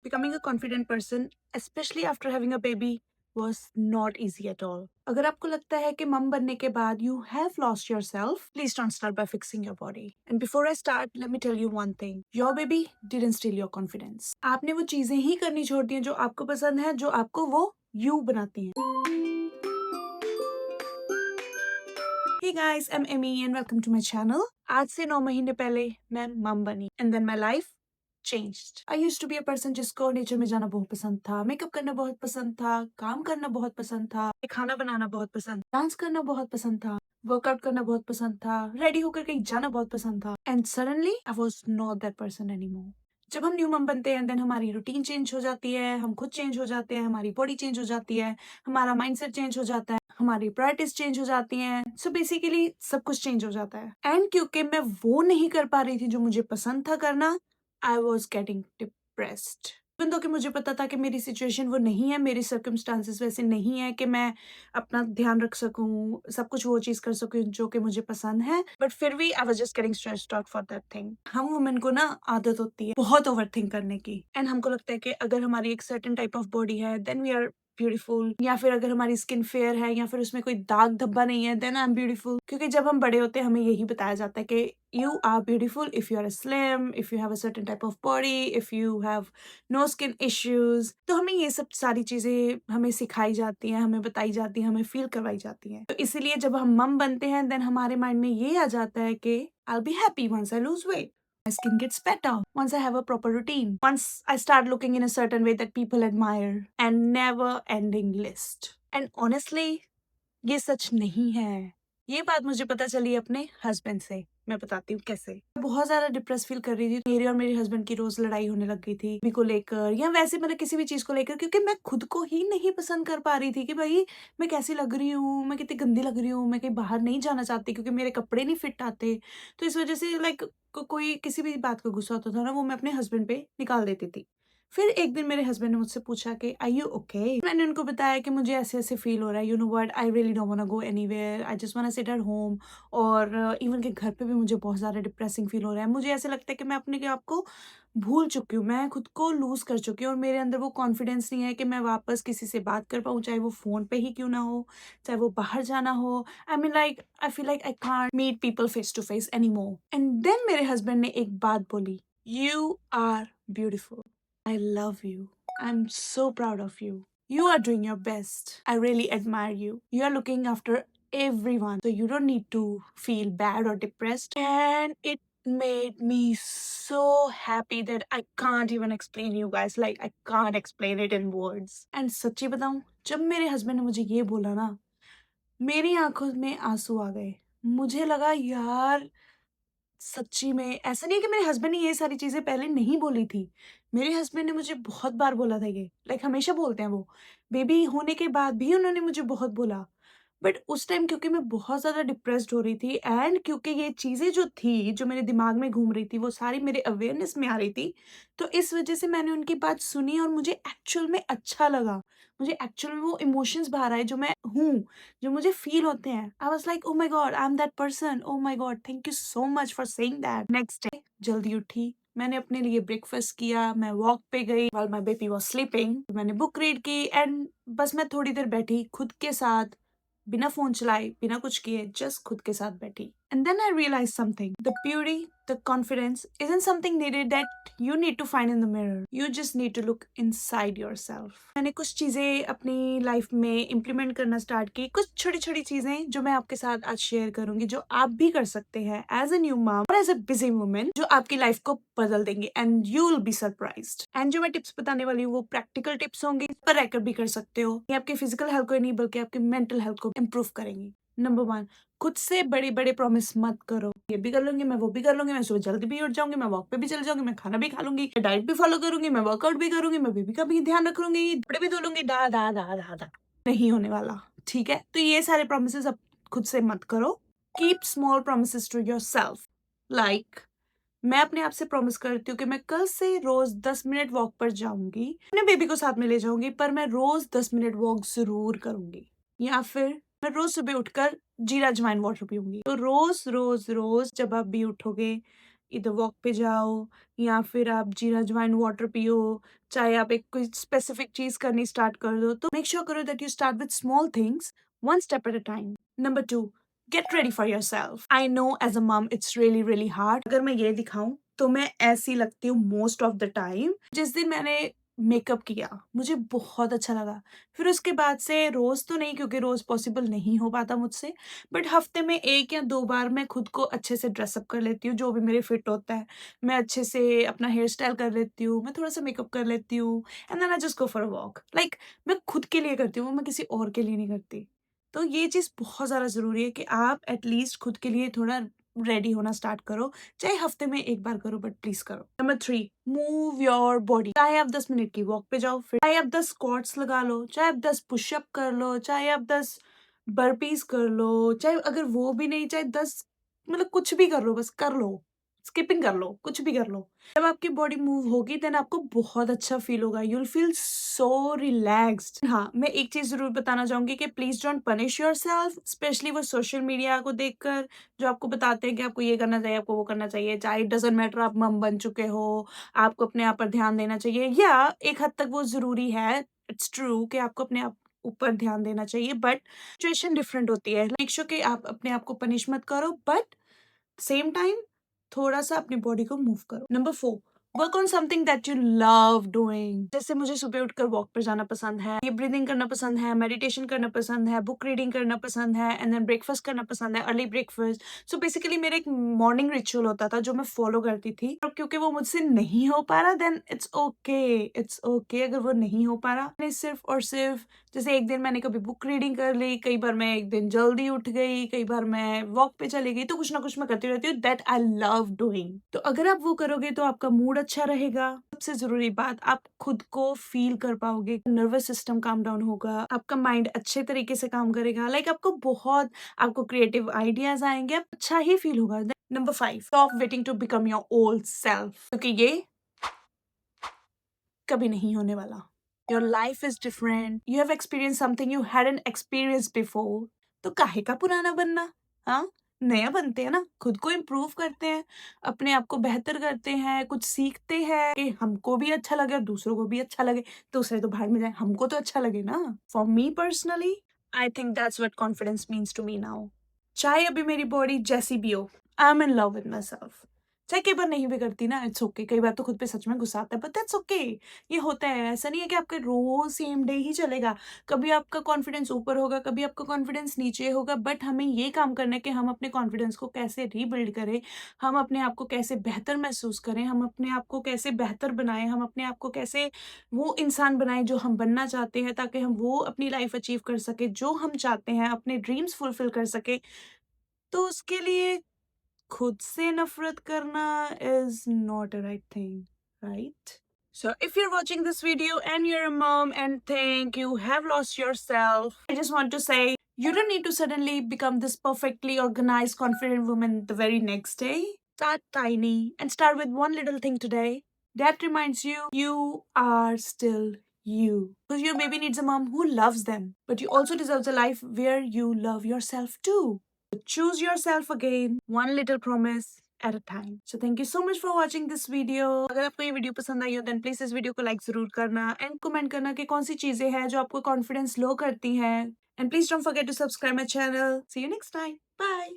Becoming a confident person, especially after having a baby, was not easy at all. अगर आपको लगता है कि मम बनने के बाद you have lost yourself, please don't start by fixing your body. And before I start, let me tell you one thing. Your baby didn't steal your confidence. आपने वो चीजें ही करनी छोड़ दी हैं जो आपको पसंद है, जो आपको वो you बनाती हैं. Hey guys, I'm Emmy and welcome to my channel. आज से 9 महीने पहले मैं मम बनी and then my life changed. I used to be a person जिसको नेचर में जाना बहुत पसंद था, मेकअप करना बहुत पसंद था, काम करना बहुत पसंद था, खाना बनाना बहुत पसंद, डांस करना बहुत पसंद था, वर्कआउट करना बहुत पसंद था, रेडी होकर कहीं जाना बहुत पसंद था. And suddenly I was not that person anymore. जब हम न्यू मम बनते हैं देन हमारी रूटीन चेंज हो जाती है, हम खुद चेंज हो जाते हैं, हमारी बॉडी चेंज हो जाती है, हमारा माइंडसेट चेंज हो जाता है, हमारी प्रायोरिटीज चेंज हो जाती हैं. सो बेसिकली सब कुछ चेंज हो जाता है. एंड क्योंकि मैं वो नहीं कर पा रही थी जो मुझे पसंद था करना, I was getting depressed. Even though कि मुझे पता था कि मेरी सिचुएशन वो नहीं है, मेरी सर्कमस्टांसिस वैसे नहीं है कि मैं अपना ध्यान रख सकूं, सब कुछ वो चीज कर सकूं जो कि मुझे पसंद है, बट फिर भी I was just getting stressed out for that thing. हम वुमेन को ना आदत होती है बहुत ओवर थिंक करने की, एंड हमको लगता है कि अगर हमारी एक सर्टेन टाइप ऑफ बॉडी है देन वी आर ब्यूटीफुल, या फिर अगर हमारी स्किन फेयर है या फिर उसमें कोई दाग धब्बा नहीं है देन आई एम ब्यूटीफुल. क्योंकि जब हम बड़े होते हैं हमें यही बताया जाता है कि you are beautiful if you are slim, if you have a certain type of body, if you have no skin issues. तो हमें ये सब सारी चीजें हमें सिखाई जाती हैं, हमें बताई जाती हैं, हमें फील करवाई जाती हैं. तो इसीलिए जब हम मम बनते हैं देन हमारे माइंड में ये आ जाता है कि I'll be happy once I lose weight. My skin gets better once I have a proper routine. Once I start looking in a certain way that people admire. And never ending list. And honestly, ये सच नहीं है. ये बात मुझे पता चली अपने husband से. मैं बताती हूँ कैसे. मैं बहुत ज्यादा डिप्रेस फील कर रही थी. मेरे और मेरे हस्बैंड की रोज लड़ाई होने लग गई थी भी को लेकर, या वैसे मतलब किसी भी चीज को लेकर, क्योंकि मैं खुद को ही नहीं पसंद कर पा रही थी कि भाई मैं कैसी लग रही हूँ, मैं कितनी गंदी लग रही हूँ, मैं कहीं बाहर नहीं जाना चाहती क्योंकि मेरे कपड़े नहीं फिट आते. तो इस वजह से लाइक कोई किसी भी बात का गुस्सा होता था ना, वो मैं अपने हस्बैंड पे निकाल देती थी. फिर एक दिन मेरे हस्बैंड ने मुझसे पूछा कि आर यू ओके. मैंने उनको बताया कि मुझे ऐसे ऐसे फील हो रहा है, you know what, I really don't want to go anywhere, I just want to sit at home. और इवन के घर पे भी मुझे बहुत ज़्यादा डिप्रेसिंग फील हो रहा है. मुझे ऐसे लगता है कि मैं अपने आप को भूल चुकी हूँ, मैं खुद को लूज कर चुकी हूँ और मेरे अंदर वो कॉन्फिडेंस नहीं है कि मैं वापस किसी से बात कर पाऊँ, चाहे वो फोन पे ही क्यों ना हो, चाहे वो बाहर जाना हो. I mean like I feel like I can't meet people face to face anymore. And then मेरे हस्बैंड ने एक बात बोली, you are beautiful, I love you, I'm so proud of you. You are doing your best. I really admire you. You are looking after everyone. So you don't need to feel bad or depressed. And it made me so happy that I can't even explain you guys. Like I can't explain it in words. And सच्ची बताऊं, जब मेरे husband ने मुझे ये बोला ना, मेरी आंखों में आंसू आ गए. मुझे लगा यार सच्ची में ऐसा नहीं है कि मेरे हस्बैंड ने ये सारी चीज़ें पहले नहीं बोली थी। मेरे हस्बैंड ने मुझे बहुत बार बोला था ये, लाइक हमेशा बोलते हैं वो। बेबी होने के बाद भी उन्होंने मुझे बहुत बोला। बट उस टाइम क्योंकि मैं बहुत ज़्यादा डिप्रेस्ड हो रही थी एंड क्योंकि ये चीज़ें जो थी, जो मेरे दिमाग में घूम रही थी, वो सारी मेरे अवेयरनेस में आ रही थी। तो इस वज़ह से मैंने उनकी बात सुनी और मुझे एक्चुअल में अच्छा लगा। मुझे एक्चुअल में वो इमोशंस बाहर आए जो मैं हूँ, जो मुझे फ़ील होते हैं। I was like oh my God, I am that person, oh my God, thank you so much for saying that. Next day जल्दी उठी, मैंने अपने लिए ब्रेकफ़ास्ट किया, मैं वॉक पे गई while my baby was sleeping. मैंने बुक रीड की एंड बस मैं थोड़ी देर बैठी खुद के साथ, बिना फ़ोन चलाए, बिना कुछ किए, जस्ट खुद के साथ बैठी। And then I realised something, the beauty, the confidence isn't something needed that you need to find in the mirror. You just need to look inside yourself. मैंने कुछ चीज़ें अपनी लाइफ में इम्प्लीमेंट करना स्टार्ट की, कुछ छोटी-छोटी चीज़ें जो मैं आपके साथ आज शेयर करूँगी, जो आप भी कर सकते हैं एज़ अ न्यू मॉम और एज़ अ बिज़ी वुमन, जो आपकी लाइफ को बदल देंगे and you will be surprised. And जो मैं टिप्स बताने वाली हूँ वो प्रैक्टिकल टिप्स होंगी, पर रहकर भी कर सकते हो. ये आपके फिजिकल हेल्थ को ही नहीं बल्कि आपकी मेंटल हेल्थ को इम्प्रूव करेंगी. नंबर 1, खुद से बड़े-बड़े प्रॉमिस मत करो। ये भी कर लूँगी, मैं वो भी कर लूँगी, मैं सुबह जल्दी भी उठ जाऊँगी, मैं वॉक पे भी चली जाऊँगी, मैं खाना भी खा लूँगी, मैं डाइट भी फॉलो करूँगी, मैं वर्कआउट भी करूँगी, मैं बेबी का भी ध्यान रखूँगी, कपड़े भी धो लूँगी, दा। नहीं होने वाला, ठीक है? तो ये सारे प्रॉमिसेस अब खुद से मत करो. Keep small promises to yourself. Like मैं अपने आप से प्रॉमिस करती हूँ कि मैं कल से रोज़ 10 मिनट वॉक पर जाऊँगी, अपने बेबी को साथ में ले जाऊँगी, पर मैं रोज़ 10 मिनट वॉक ज़रूर करूँगी. या फिर मैं रोज़ सुबह उठकर जीरा अजवाइन वाटर पीऊँगी. तो रोज़ जब आप भी उठोगे, इधर वॉक पे जाओ या फिर आप जीरा अजवाइन वाटर पियो, चाहे आप एक कोई स्पेसिफिक चीज़ करनी स्टार्ट कर दो, तो मेक श्योर करो that you start with small things, one step at a time. Number 2, get ready for yourself. I know as a mom it's really really hard. अगर मैं ये दिखाऊँ तो मैं ऐसी लगती हूँ मोस्ट ऑफ द टाइम। जिस दिन मैंने मेकअप किया, मुझे बहुत अच्छा लगा। फिर उसके बाद से रोज़ तो नहीं, क्योंकि रोज़ पॉसिबल नहीं हो पाता मुझसे, बट हफ्ते में 1 या 2 बार मैं खुद को अच्छे से ड्रेसअप कर लेती हूँ, जो भी मेरे फिट होता है। मैं अच्छे से अपना हेयर स्टाइल कर लेती हूँ, मैं थोड़ा-सा मेकअप कर लेती हूँ and then I just go for a walk. Like मैं खुद के लिए करती हूँ, मैं किसी और के लिए नहीं करती। तो ये चीज़ बहुत ज़्यादा ज़रूरी है कि आप एट लीस्ट खुद के लिए थोड़ा रेडी होना स्टार्ट करो, चाहे हफ्ते में 1 बार करो, बट प्लीज़ करो। Number 3, move your body. चाहे आप 10 मिनट की वॉक पे जाओ, फिर चाहे आप 10 स्क्वाट्स लगा लो, चाहे आप 10 पुशअप कर लो, चाहे आप 10 बर्पीज़ कर लो, चाहे अगर वो भी नहीं, चाहे 10, मतलब कुछ भी कर लो, बस कर लो। स्किपिंग कर लो, कुछ भी कर लो। जब आपकी बॉडी मूव होगी देन आपको बहुत अच्छा फ़ील होगा, you will feel so relaxed. हाँ, मैं एक चीज़ ज़रूर बताना चाहूँगी कि please don't punish yourself, specially वो सोशल मीडिया को देखकर जो आपको बताते हैं कि आपको ये करना चाहिए, आपको वो करना चाहिए। चाहे इट डज़न्ट मैटर आप मम बन चुके हो, आपको अपने आप पर ध्यान देना चाहिए, या एक हद तक वो ज़रूरी है, इट्स ट्रू कि आपको अपने आप ऊपर ध्यान देना चाहिए, बट सिचुएशन डिफरेंट होती है। मेक श्योर कि आप अपने आप को पनिश मत करो, बट सेम टाइम थोड़ा-सा अपनी बॉडी को मूव करो। Number 4, work on something that you love doing. जैसे मुझे सुबह उठकर वॉक पर जाना पसंद है, डीप ब्रीथिंग करना पसंद है, मेडिटेशन करना पसंद है, बुक रीडिंग करना पसंद है एंड देन ब्रेकफास्ट करना पसंद है, अर्ली ब्रेकफास्ट। सो बेसिकली मेरा एक मॉर्निंग रिचुअल होता था जो मैं फॉलो करती थी, और क्योंकि वो मुझसे नहीं हो पा रहा देन इट्स ओके अगर वो नहीं हो पा रहा। मैंने सिर्फ और सिर्फ, जैसे एक दिन मैंने कभी बुक रीडिंग कर ली, कई बार मैं एक दिन जल्दी उठ गई, कई बार मैं वॉक पे चली गई, तो कुछ ना कुछ मैं करती रहती हूँ दैट आई लव डूइंग। तो अगर आप वो करोगे तो आपका मूड अच्छा रहेगा। सबसे ज़रूरी बात, आप खुद को फ़ील कर पाओगे, नर्वस सिस्टम काम डाउन होगा, आपका माइंड अच्छे तरीके से काम करेगा, लाइक आपको क्रिएटिव आइडियाज़ आएँगे, आप अच्छा ही फ़ील होगा। Number 5, stop waiting to become your old self, क्योंकि ये कभी नहीं होने वाला। Your life is different, you have experienced something you hadn't experienced before, तो काहे का पुराना बनना, हाँ? नया बनते हैं ना, खुद को इम्प्रूव करते हैं, अपने आप को बेहतर करते हैं, कुछ सीखते हैं कि हमको भी अच्छा लगे और दूसरों को भी अच्छा लगे, दूसरे तो बाहर में जाएँ, हमको तो अच्छा लगे ना। For me personally, I think that's what confidence means to me now. चाहे अभी मेरी बॉडी जैसी भी हो, I am in love with myself. चाहे कई बार नहीं भी करती ना, इट्स ओके, कई बार तो खुद पे सच में गुस्सा आता है, बट दैट्स ओके। ये होता है, ऐसा नहीं है कि आपका रोज सेम डे ही चलेगा। कभी आपका कॉन्फिडेंस ऊपर होगा, कभी आपका कॉन्फिडेंस नीचे होगा, बट हमें ये काम करना है कि हम अपने कॉन्फिडेंस को कैसे रीबिल्ड करें, हम अपने आप को कैसे बेहतर महसूस करें, हम अपने आप को कैसे बेहतर बनाएं, हम अपने आप को कैसे वो इंसान बनाएं जो हम बनना चाहते हैं, ताकि हम वो अपनी लाइफ अचीव कर सके जो हम चाहते हैं, अपने ड्रीम्स फुलफिल कर सके। तो उसके लिए खुद से नफरत करना is not a right thing, right? So if you're watching this video and you're a mom and think you have lost yourself, I just want to say you don't need to suddenly become this perfectly organized, confident woman the very next day. Start tiny and start with one little thing today that reminds you you are still you. Because your baby needs a mom who loves them, but you also deserve a life where you love yourself too. Choose yourself again, one little promise at a time. So thank you so much for watching this video. अगर आपको ये video पसंद आई हो then please इस video को like जरूर करना and comment करना कि कौन सी चीजें हैं जो आपको कॉन्फिडेंस लो करती हैं, and please don't forget to subscribe my channel. See you next time, bye.